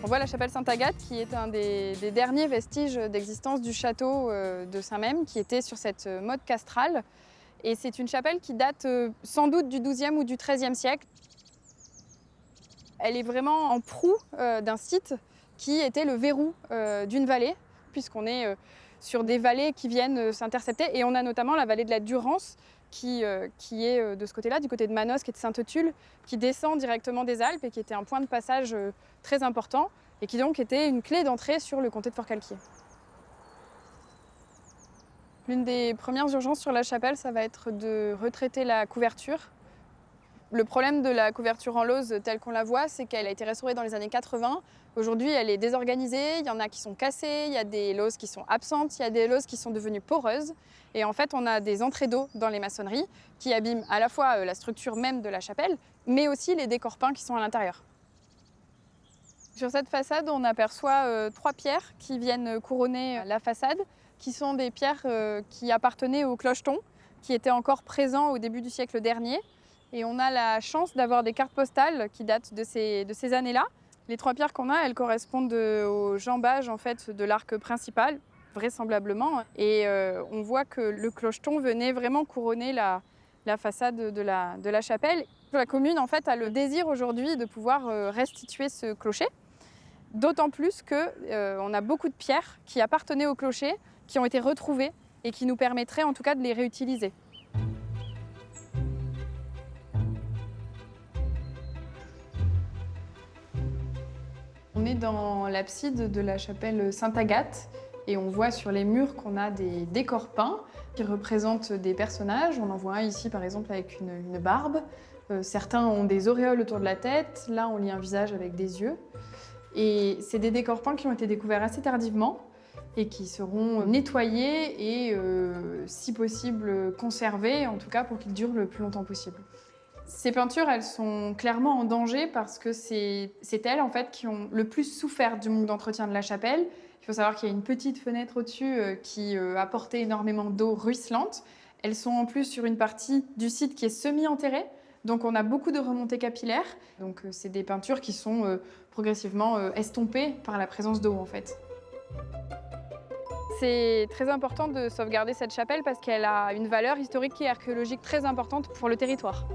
On voit la chapelle Sainte-Agathe qui est un des derniers vestiges d'existence du château de Saint-Memme qui était sur cette motte castrale. Et c'est une chapelle qui date sans doute du XIIe ou du XIIIe siècle. Elle est vraiment en proue d'un site qui était le verrou d'une vallée, puisqu'on est sur des vallées qui viennent s'intercepter. Et on a notamment la vallée de la Durance qui est de ce côté-là, du côté de Manosque et de Sainte-Tulle, qui descend directement des Alpes et qui était un point de passage très important et qui donc était une clé d'entrée sur le comté de Forcalquier. L'une des premières urgences sur la chapelle, ça va être de retraiter la couverture. Le problème de la couverture en lauze telle qu'on la voit, c'est qu'elle a été restaurée dans les années 80. Aujourd'hui, elle est désorganisée, il y en a qui sont cassées, il y a des lauses qui sont absentes, il y a des lauses qui sont devenues poreuses. Et en fait, on a des entrées d'eau dans les maçonneries qui abîment à la fois la structure même de la chapelle, mais aussi les décors peints qui sont à l'intérieur. Sur cette façade, on aperçoit 3 pierres qui viennent couronner la façade, qui sont des pierres qui appartenaient au clocheton, qui étaient encore présents au début du siècle dernier. Et on a la chance d'avoir des cartes postales qui datent de ces années-là. Les 3 pierres qu'on a, elles correspondent au jambage en fait, de l'arc principal, vraisemblablement. Et on voit que le clocheton venait vraiment couronner la façade de la chapelle. La commune en fait, a le désir aujourd'hui de pouvoir restituer ce clocher. D'autant plus qu'on a beaucoup de pierres qui appartenaient au clocher, qui ont été retrouvées et qui nous permettraient en tout cas de les réutiliser. On est dans l'abside de la chapelle Sainte-Agathe et on voit sur les murs qu'on a des décors peints qui représentent des personnages. On en voit un ici par exemple avec une barbe. Certains ont des auréoles autour de la tête. Là, on lit un visage avec des yeux. Et c'est des décors peints qui ont été découverts assez tardivement et qui seront nettoyés et, si possible, conservés, en tout cas pour qu'ils durent le plus longtemps possible. Ces peintures, elles sont clairement en danger parce que c'est elles en fait, qui ont le plus souffert du manque d'entretien de la chapelle. Il faut savoir qu'il y a une petite fenêtre au-dessus qui apportait énormément d'eau ruisselante. Elles sont en plus sur une partie du site qui est semi-enterrée, donc on a beaucoup de remontées capillaires. Donc c'est des peintures qui sont progressivement estompées par la présence d'eau en fait. C'est très important de sauvegarder cette chapelle parce qu'elle a une valeur historique et archéologique très importante pour le territoire.